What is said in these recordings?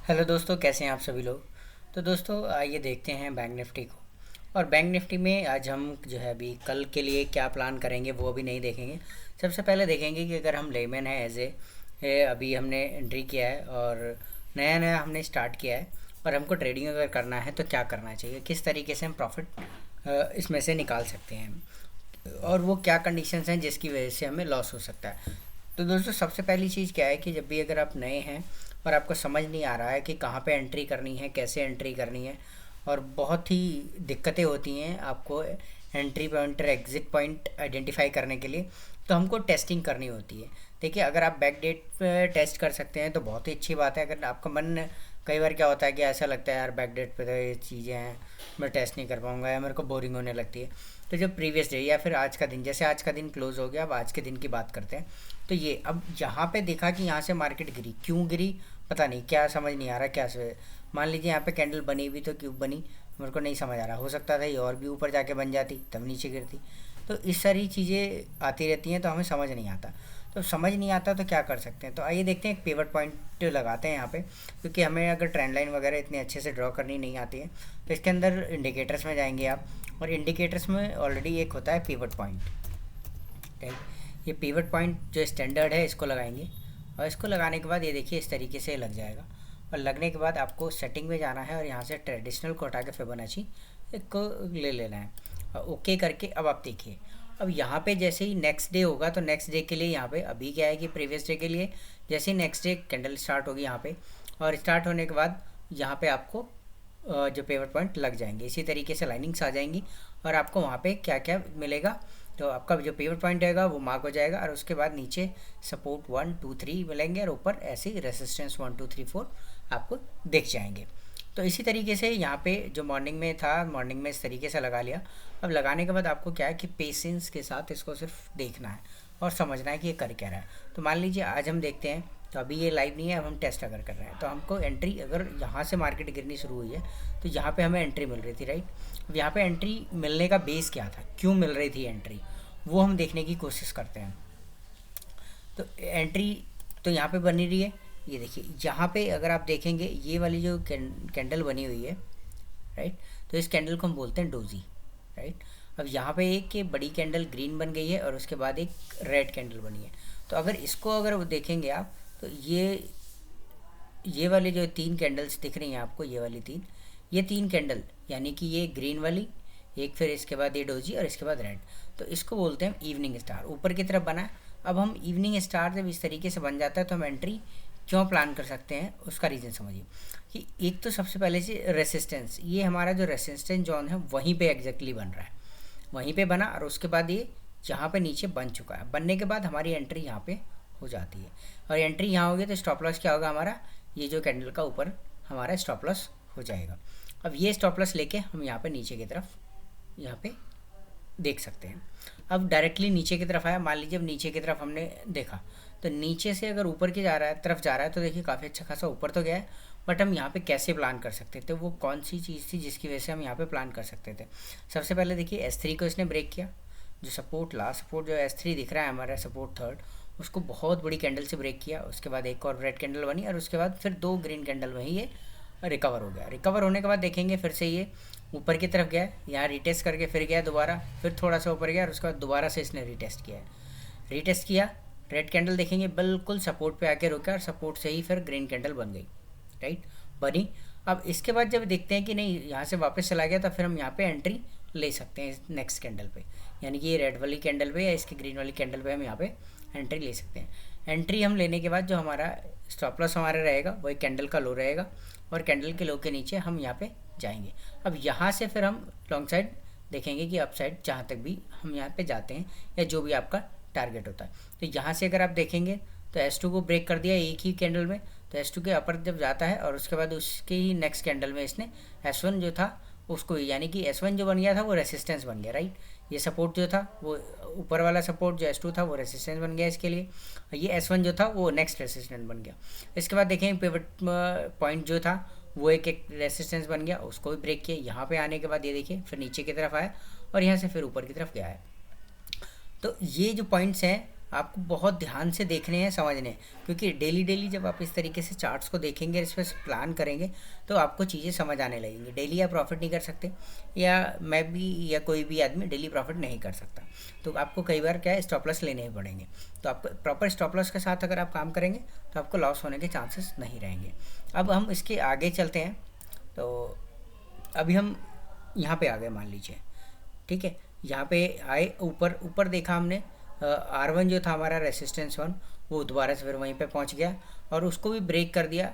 Hello दोस्तों, कैसे हैं आप सभी लोग। तो दोस्तों आइए देखते हैं बैंक निफ्टी को। और बैंक निफ्टी में आज हम जो है अभी कल के लिए क्या प्लान करेंगे वो अभी नहीं देखेंगे। सबसे पहले देखेंगे कि अगर हम लेमैन है एज ए अभी हमने एंट्री किया है और नया नया हमने स्टार्ट किया है और हमको ट्रेडिंग अगर करना है तो क्या करना चाहिए, किस तरीके से हम प्रॉफिट इसमें से निकाल सकते हैं और वो क्या कंडीशंस हैं जिसकी वजह से हमें लॉस हो सकता है। तो दोस्तों सबसे पहली चीज़ क्या है कि जब भी अगर आप नए हैं और आपको समझ नहीं आ रहा है कि कहाँ पे एंट्री करनी है, कैसे एंट्री करनी है, और बहुत ही दिक्कतें होती हैं आपको एंट्री पॉइंट और एग्ज़िट पॉइंट आइडेंटिफाई करने के लिए, तो हमको टेस्टिंग करनी होती है। देखिए, अगर आप बैक डेट पे टेस्ट कर सकते हैं तो बहुत ही अच्छी बात है। अगर आपका मन, कई बार क्या होता है कि ऐसा लगता है यार बैक डेट पे तो ये चीज़ें हैं, मैं टेस्ट नहीं कर पाऊँगा या मेरे को बोरिंग होने लगती है, तो जब प्रीवियस डे या फिर आज का दिन, जैसे आज का दिन क्लोज हो गया, अब आज के दिन की बात करते हैं। तो ये अब यहाँ पे देखा कि यहाँ से मार्केट गिरी, क्यों गिरी पता नहीं, क्या समझ नहीं आ रहा क्या से। मान लीजिए यहाँ पे कैंडल बनी भी तो क्यों बनी, मेरे को नहीं समझ आ रहा। हो सकता था ये और भी ऊपर जाके बन जाती तब नीचे गिरती। तो इस सारी चीज़ें आती रहती हैं तो हमें समझ नहीं आता। तो समझ नहीं आता तो क्या कर सकते हैं, तो आइए देखते हैं। एक पिवट पॉइंट लगाते हैं यहाँ पे, क्योंकि हमें अगर ट्रेंड लाइन वगैरह इतने अच्छे से ड्रॉ करनी नहीं आती है। तो इसके अंदर इंडिकेटर्स में जाएंगे आप, और इंडिकेटर्स में ऑलरेडी एक होता है पिवट पॉइंट, राइट। ये पिवट पॉइंट जो स्टैंडर्ड है इसको लगाएंगे, और इसको लगाने के बाद ये देखिए इस तरीके से लग जाएगा। और लगने के बाद आपको सेटिंग में जाना है और यहाँ से ट्रेडिशनल को हटा के फिबोनाची को ले लेना है, और ओके करके अब आप देखिए। अब यहाँ पे जैसे ही नेक्स्ट डे होगा तो नेक्स्ट डे के लिए यहाँ पे अभी क्या है कि प्रीवियस डे के लिए जैसे ही नेक्स्ट डे कैंडल स्टार्ट होगी यहाँ पे, और स्टार्ट होने के बाद यहाँ पे आपको जो पिवट पॉइंट लग जाएंगे, इसी तरीके से लाइनिंग्स आ जाएंगी और आपको वहाँ पे क्या क्या मिलेगा। तो आपका जो पिवट पॉइंट रहेगा वो मार्क हो जाएगा, और उसके बाद नीचे सपोर्ट 1 2 3 मिलेंगे और ऊपर ऐसे ही रेसिस्टेंस 1 2 3 4 आपको दिख जाएंगे। तो इसी तरीके से यहाँ पे जो मॉर्निंग में था, मॉर्निंग में इस तरीके से लगा लिया। अब लगाने के बाद आपको क्या है कि पेशेंस के साथ इसको सिर्फ देखना है और समझना है कि ये कर क्या रहा है। तो मान लीजिए आज हम देखते हैं, तो अभी ये लाइव नहीं है, अब हम टेस्ट अगर कर रहे हैं तो हमको एंट्री, अगर यहाँ से मार्केट गिरनी शुरू हुई है तो यहाँ पे हमें एंट्री मिल रही थी, राइट। अब यहाँ पे एंट्री मिलने का बेस क्या था, क्यों मिल रही थी एंट्री, वो हम देखने की कोशिश करते हैं। तो एंट्री तो यहाँ पे बनी रही है, ये देखिए यहाँ पे अगर आप देखेंगे ये वाली जो कैंडल बनी हुई है, राइट। तो इस कैंडल को हम बोलते हैं डोजी, राइट। अब यहाँ पे एक के बड़ी कैंडल ग्रीन बन गई है और उसके बाद एक रेड कैंडल बनी है। तो अगर इसको अगर देखेंगे आप, तो ये वाली जो तीन कैंडल्स दिख रही हैं आपको, ये वाली तीन, ये तीन कैंडल यानी कि ये ग्रीन वाली एक, फिर इसके बाद ये डोजी और इसके बाद रेड, तो इसको बोलते हैं इवनिंग स्टार, ऊपर की तरफ बना। अब हम इवनिंग स्टार जब इस तरीके से बन जाता है तो हम एंट्री क्यों प्लान कर सकते हैं, उसका रीज़न समझिए। कि एक तो सबसे पहले से रेसिस्टेंस, ये हमारा जो रेसिस्टेंस जोन है वहीं पे एग्जैक्टली बन रहा है, वहीं पे बना, और उसके बाद ये यहाँ पे नीचे बन चुका है। बनने के बाद हमारी एंट्री यहाँ पे हो जाती है, और एंट्री यहाँ होगी तो स्टॉप लॉस क्या होगा हमारा, ये जो कैंडल का ऊपर हमारा स्टॉप लॉस हो जाएगा। अब ये स्टॉप लॉस लेके हम यहाँ पे नीचे की तरफ यहाँ पे देख सकते हैं। अब डायरेक्टली नीचे की तरफ आया, मान लीजिए अब नीचे की तरफ हमने देखा, तो नीचे से अगर ऊपर की जा रहा है, तरफ जा रहा है, तो देखिए काफ़ी अच्छा खासा ऊपर तो गया है। बट हम यहाँ पे कैसे प्लान कर सकते थे, वो कौन सी चीज़ थी जिसकी वजह से हम यहाँ पे प्लान कर सकते थे। सबसे पहले देखिए S3 को इसने ब्रेक किया, जो सपोर्ट लास्ट सपोर्ट जो S3 दिख रहा है हमारा सपोर्ट थर्ड, उसको बहुत बड़ी कैंडल से ब्रेक किया। उसके बाद एक और रेड कैंडल बनी, और उसके बाद फिर दो ग्रीन कैंडल वहीं ये रिकवर हो गया। रिकवर होने के बाद देखेंगे फिर से ये ऊपर की तरफ गया, यहाँ रिटेस्ट करके फिर गया दोबारा, फिर थोड़ा सा ऊपर गया, और उसके बाद दोबारा से इसने रिटेस्ट किया है। रिटेस्ट किया, रेड कैंडल देखेंगे बिल्कुल सपोर्ट पे आके रुका, और सपोर्ट से ही फिर ग्रीन कैंडल बन गई, राइट, बनी। अब इसके बाद जब देखते हैं कि नहीं यहाँ से वापस चला गया, तो फिर हम यहाँ पे एंट्री ले सकते हैं नेक्स्ट कैंडल पे, यानी कि ये रेड वाली कैंडल पे या इसकी ग्रीन वाली कैंडल पे हम यहाँ पे एंट्री ले सकते हैं। एंट्री हम लेने के बाद जो हमारा स्टॉप लॉस हमारा रहेगा वही कैंडल का लो रहेगा, और कैंडल के लो के नीचे हम यहाँ पे जाएंगे। अब यहाँ से फिर हम लॉन्ग साइड देखेंगे कि अप साइड जहाँ तक भी हम यहाँ पे जाते हैं, या जो भी आपका टारगेट होता है। तो यहाँ से अगर आप देखेंगे तो S2 को ब्रेक कर दिया एक ही कैंडल में, तो S2 के अपर जब जाता है, और उसके बाद उसके ही नेक्स्ट कैंडल में इसने S1 जो था उसको, यानी कि S1 जो बन गया था वो रेसिस्टेंस बन गया, राइट। ये सपोर्ट जो था वो ऊपर वाला सपोर्ट जो S2 था वो रेसिस्टेंस बन गया इसके लिए, ये S1 जो था वो नेक्स्ट रेसिस्टेंस बन गया। इसके बाद देखें पिवट पॉइंट जो था वो एक रेसिस्टेंस बन गया, उसको भी ब्रेक किया। यहाँ पे आने के बाद ये देखिए फिर नीचे की तरफ आया, और यहाँ से फिर ऊपर की तरफ गया है। तो ये जो पॉइंट्स हैं आपको बहुत ध्यान से देखने हैं, समझने हैं, क्योंकि डेली डेली जब आप इस तरीके से चार्ट्स को देखेंगे, इस पर प्लान करेंगे, तो आपको चीज़ें समझ आने लगेंगी। डेली आप प्रॉफिट नहीं कर सकते, या मैं भी या कोई भी आदमी डेली प्रॉफिट नहीं कर सकता, तो आपको कई बार क्या है, स्टॉप लॉस लेने ही पड़ेंगे। तो आपको प्रॉपर स्टॉप लॉस के साथ अगर आप काम करेंगे तो आपको लॉस होने के चांसेस नहीं रहेंगे। अब हम इसके आगे चलते हैं। तो अभी हम यहाँ पे आ गए मान लीजिए, ठीक है। यहाँ पे आए, ऊपर ऊपर देखा हमने, R1 जो था हमारा रेसिस्टेंस 1, वो दोबारा से फिर वहीं पे पहुँच गया और उसको भी ब्रेक कर दिया।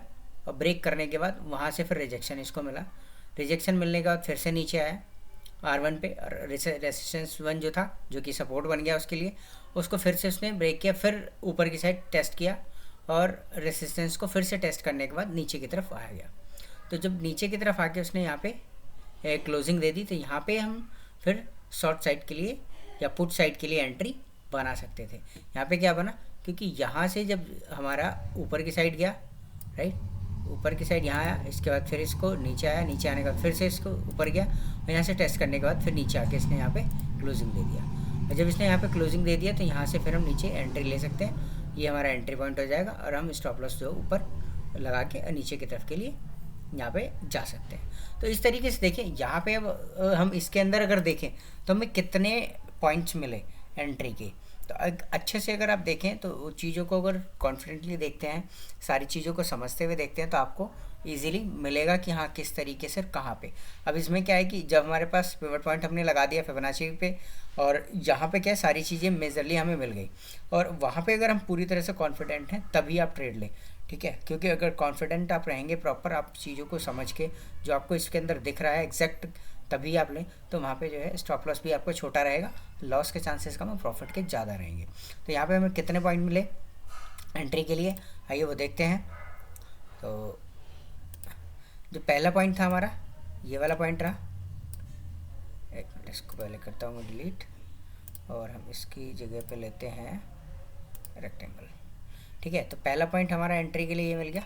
और ब्रेक करने के बाद वहाँ से फिर रिजेक्शन इसको मिला। रिजेक्शन मिलने के बाद फिर से नीचे आया R1 पे, रेसिस्टेंस 1 जो था, जो कि सपोर्ट बन गया उसके लिए, उसको फिर से उसने ब्रेक किया, फिर ऊपर की साइड टेस्ट किया और रेसिस्टेंस को फिर से टेस्ट करने के बाद नीचे की तरफ आ गया। तो जब नीचे की तरफ आके उसने यहाँ पे क्लोजिंग दे दी, तो यहाँ पे हम फिर शॉर्ट साइड के लिए या पुट साइड के लिए एंट्री बना सकते थे। यहाँ पे क्या बना, क्योंकि यहाँ से जब हमारा ऊपर की साइड गया, राइट, ऊपर की साइड यहाँ आया, इसके बाद फिर इसको नीचे आया, नीचे आने के बाद फिर से इसको ऊपर गया और यहाँ से टेस्ट करने के बाद फिर नीचे आके इसने यहाँ पे क्लोजिंग दे दिया। और जब इसने यहाँ पे क्लोजिंग दे दिया तो यहाँ से फिर हम नीचे एंट्री ले सकते हैं। ये हमारा एंट्री पॉइंट हो जाएगा और हम स्टॉप लॉस जो ऊपर लगा के नीचे की तरफ के लिए यहाँ पे जा सकते हैं। तो इस तरीके से देखें, यहाँ पे अब हम इसके अंदर अगर देखें तो हमें कितने पॉइंट्स मिले एंट्री के। तो अच्छे से अगर आप देखें तो चीज़ों को अगर कॉन्फिडेंटली देखते हैं, सारी चीज़ों को समझते हुए देखते हैं, तो आपको इजीली मिलेगा कि हाँ किस तरीके से कहाँ पे। अब इसमें क्या है कि जब हमारे पास पिवट पॉइंट हमने लगा दिया फिबोनाची पे, और यहाँ पे क्या है, सारी चीज़ें मेजरली हमें मिल गई, और वहाँ पे अगर हम पूरी तरह से कॉन्फिडेंट हैं तभी आप ट्रेड लें, ठीक है। क्योंकि अगर कॉन्फिडेंट आप रहेंगे प्रॉपर, आप चीज़ों को समझ के जो आपको इसके अंदर दिख रहा है एग्जैक्ट, तभी आप लें, तो वहाँ पे जो है स्टॉप लॉस भी आपको छोटा रहेगा, लॉस के चांसेस कम और प्रॉफिट के ज़्यादा रहेंगे। तो यहाँ पे हमें कितने पॉइंट मिले एंट्री के लिए, आइए वो देखते हैं। तो जो पहला पॉइंट था हमारा, ये वाला पॉइंट रहा। एक मिनट, इसको पहले करता हूँ मैं डिलीट, और हम इसकी जगह पे लेते हैं रेक्टेंगल, ठीक है। तो पहला पॉइंट हमारा एंट्री के लिए ये मिल गया,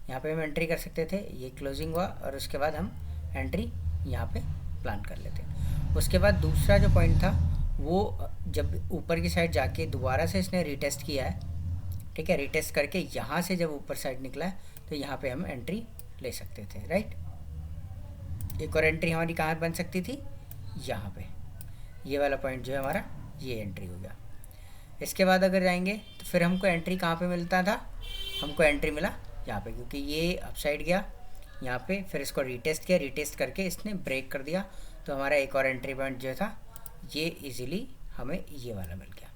यहाँ पे हम एंट्री कर सकते थे, ये क्लोजिंग हुआ और उसके बाद हम एंट्री यहाँ पे प्लान कर लेते हैं। उसके बाद दूसरा जो पॉइंट था वो जब ऊपर की साइड जाके दोबारा से इसने रीटेस्ट किया है, ठीक है, रीटेस्ट करके यहाँ से जब ऊपर साइड निकला है तो यहाँ पे हम एंट्री ले सकते थे, राइट। एक और एंट्री हमारी कहाँ बन सकती थी, यहाँ पे, ये वाला पॉइंट जो है हमारा, ये एंट्री हो गया। इसके बाद अगर जाएंगे तो फिर हमको एंट्री कहाँ पे मिलता था, हमको एंट्री मिला यहाँ पे, क्योंकि ये अपसाइड गया यहाँ पे, फिर इसको रीटेस्ट किया, रीटेस्ट करके इसने ब्रेक कर दिया, तो हमारा एक और एंट्री पॉइंट जो था ये इजीली हमें ये वाला मिल गया,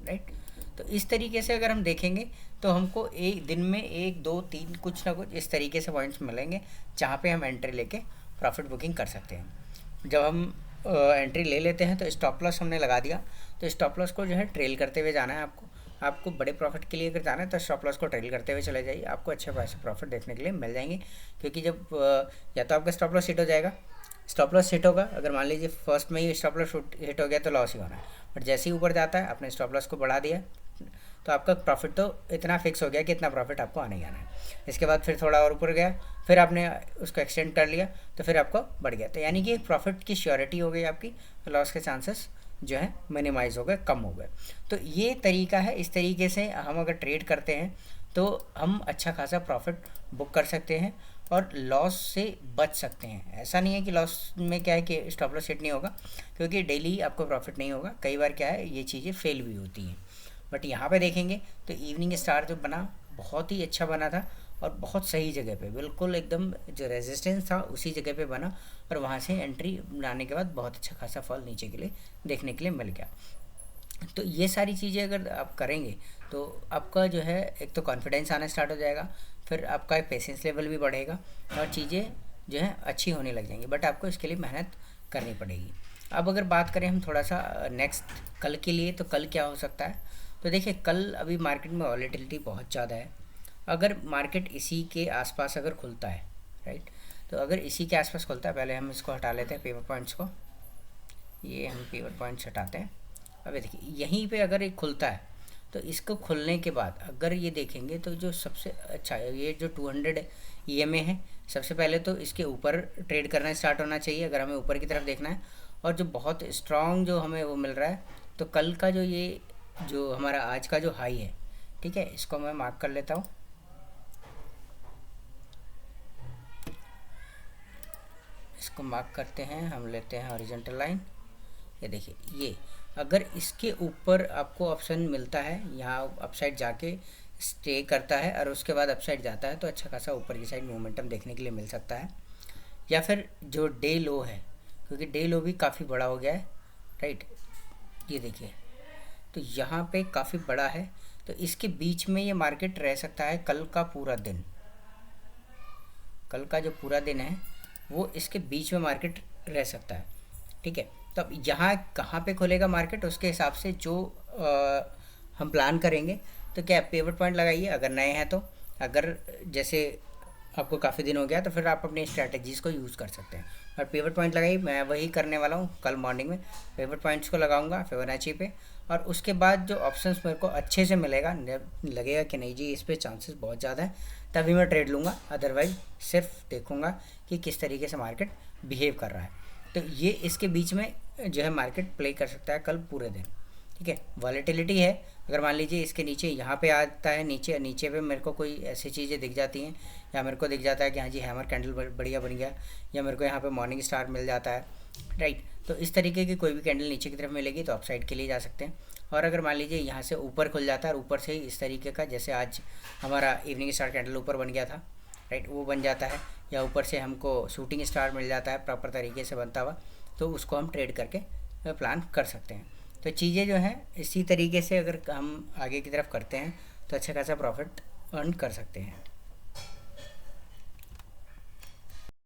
राइट। तो इस तरीके से अगर हम देखेंगे तो हमको एक दिन में 1 2 3 कुछ ना कुछ इस तरीके से पॉइंट्स मिलेंगे जहाँ पे हम एंट्री लेके प्रॉफिट बुकिंग कर सकते हैं। जब हम एंट्री ले लेते हैं तो स्टॉप लॉस हमने लगा दिया, तो स्टॉप लॉस को जो है ट्रेल करते हुए जाना है आपको बड़े प्रॉफिट के लिए अगर जाना है तो स्टॉप लॉस को ट्रेल करते हुए चले जाइए, आपको अच्छे पैसे प्रॉफिट देखने के लिए मिल जाएंगे। क्योंकि जब या तो आपका स्टॉप लॉस हिट हो जाएगा, स्टॉप लॉस हिट होगा, अगर मान लीजिए फर्स्ट में ही स्टॉप लॉस हिट हो गया तो लॉस ही होना है, बट जैसे ही ऊपर जाता है आपने स्टॉप लॉस को बढ़ा दिया तो आपका प्रॉफिट तो इतना फिक्स हो गया कि इतना प्रॉफिट आपको आने ही आना है। इसके बाद फिर थोड़ा और ऊपर गया, फिर आपने उसको एक्सटेंड कर लिया तो फिर आपको बढ़ गया, तो यानी कि प्रॉफिट की श्योरिटी हो गई आपकी, लॉस के चांसेस जो है मिनिमाइज़ हो गए, कम हो गए। तो ये तरीका है, इस तरीके से हम अगर ट्रेड करते हैं तो हम अच्छा खासा प्रॉफिट बुक कर सकते हैं और लॉस से बच सकते हैं। ऐसा नहीं है कि लॉस में क्या है कि स्टॉप लॉस हिट नहीं होगा, क्योंकि डेली आपको प्रॉफिट नहीं होगा, कई बार क्या है ये चीज़ें फेल भी होती हैं। बट यहाँ पे देखेंगे तो इवनिंग स्टार जो बना बहुत ही अच्छा बना था और बहुत सही जगह पे, बिल्कुल एकदम जो रेजिस्टेंस था उसी जगह पे बना, और वहाँ से एंट्री बनाने के बाद बहुत अच्छा खासा फॉल नीचे के लिए देखने के लिए मिल गया। तो ये सारी चीज़ें अगर आप करेंगे तो आपका जो है एक तो कॉन्फिडेंस आना स्टार्ट हो जाएगा, फिर आपका पेशेंस लेवल भी बढ़ेगा और चीज़ें जो है अच्छी होने लग जाएंगी, बट आपको इसके लिए मेहनत करनी पड़ेगी। अब अगर बात करें हम थोड़ा सा नेक्स्ट कल के लिए, तो कल क्या हो सकता है, तो देखिए कल अभी मार्केट में वॉलेटिलिटी बहुत ज़्यादा है। अगर मार्केट इसी के आसपास अगर खुलता है, राइट, तो अगर इसी के आसपास खुलता है, पहले हम इसको हटा लेते हैं पिवट पॉइंट्स को, ये हम पिवट पॉइंट्स हटाते हैं। अब देखिए यहीं पे अगर एक खुलता है तो इसको खुलने के बाद अगर ये देखेंगे तो जो सबसे अच्छा है ये जो 200 EMA है, सबसे पहले तो इसके ऊपर ट्रेड करना स्टार्ट होना चाहिए अगर हमें ऊपर की तरफ देखना है। और जो बहुत स्ट्रॉन्ग जो हमें वो मिल रहा है, तो कल का जो ये जो हमारा आज का जो हाई है, ठीक है, इसको मैं मार्क कर लेता हूँ। इसको मार्क करते हैं, हम लेते हैं हॉरिजॉन्टल लाइन। ये देखिए, ये अगर इसके ऊपर आपको ऑप्शन मिलता है, यहाँ अपसाइड जाके स्टे करता है और उसके बाद अपसाइड जाता है, तो अच्छा खासा ऊपर की साइड मोमेंटम देखने के लिए मिल सकता है। या फिर जो डे लो है, क्योंकि डे लो भी काफ़ी बड़ा हो गया है, राइट, ये देखिए, तो यहाँ पे काफ़ी बड़ा है, तो इसके बीच में ये मार्केट रह सकता है कल का पूरा दिन। कल का जो पूरा दिन है वो इसके बीच में मार्केट रह सकता है, ठीक है। तो अब यहाँ कहाँ पे खुलेगा मार्केट, उसके हिसाब से जो हम प्लान करेंगे। तो क्या पिवट पॉइंट लगाइए अगर नए हैं तो। अगर जैसे आपको काफ़ी दिन हो गया तो फिर आप अपनी स्ट्रैटेजीज़ को यूज़ कर सकते हैं। और पिवट पॉइंट लगाइए, मैं वही करने वाला हूँ कल मॉर्निंग में। पिवट पॉइंट्स को लगाऊंगा फिबोनाची पे, और उसके बाद जो ऑप्शंस मेरे को अच्छे से मिलेगा, लगेगा कि नहीं जी इस पे चांसेस बहुत ज़्यादा है, तभी मैं ट्रेड लूँगा। अदरवाइज सिर्फ देखूँगा कि किस तरीके से मार्केट बिहेव कर रहा है। तो ये इसके बीच में जो है मार्केट प्ले कर सकता है कल पूरे दिन, ठीक है। वॉलेटिलिटी है, अगर मान लीजिए इसके नीचे यहाँ पे आता है, नीचे नीचे पे मेरे को कोई ऐसी चीज़ें दिख जाती हैं, या मेरे को दिख जाता है कि हाँ जी हैमर कैंडल बढ़िया बन गया, या मेरे को यहाँ पे मॉर्निंग स्टार मिल जाता है, राइट। तो इस तरीके की कोई भी कैंडल नीचे की तरफ मिलेगी तो अपसाइड के लिए जा सकते हैं। और अगर मान लीजिए यहाँ से ऊपर खुल जाता है और ऊपर से ही इस तरीके का, जैसे आज हमारा इवनिंग स्टार कैंडल ऊपर बन गया था, राइट, वो बन जाता है, या ऊपर से हमको शूटिंग स्टार मिल जाता है प्रॉपर तरीके से बनता हुआ, तो उसको हम ट्रेड करके प्लान कर सकते हैं। तो चीज़ें जो हैं इसी तरीके से अगर हम आगे की तरफ करते हैं तो अच्छा खासा प्रॉफिट अर्न कर सकते हैं।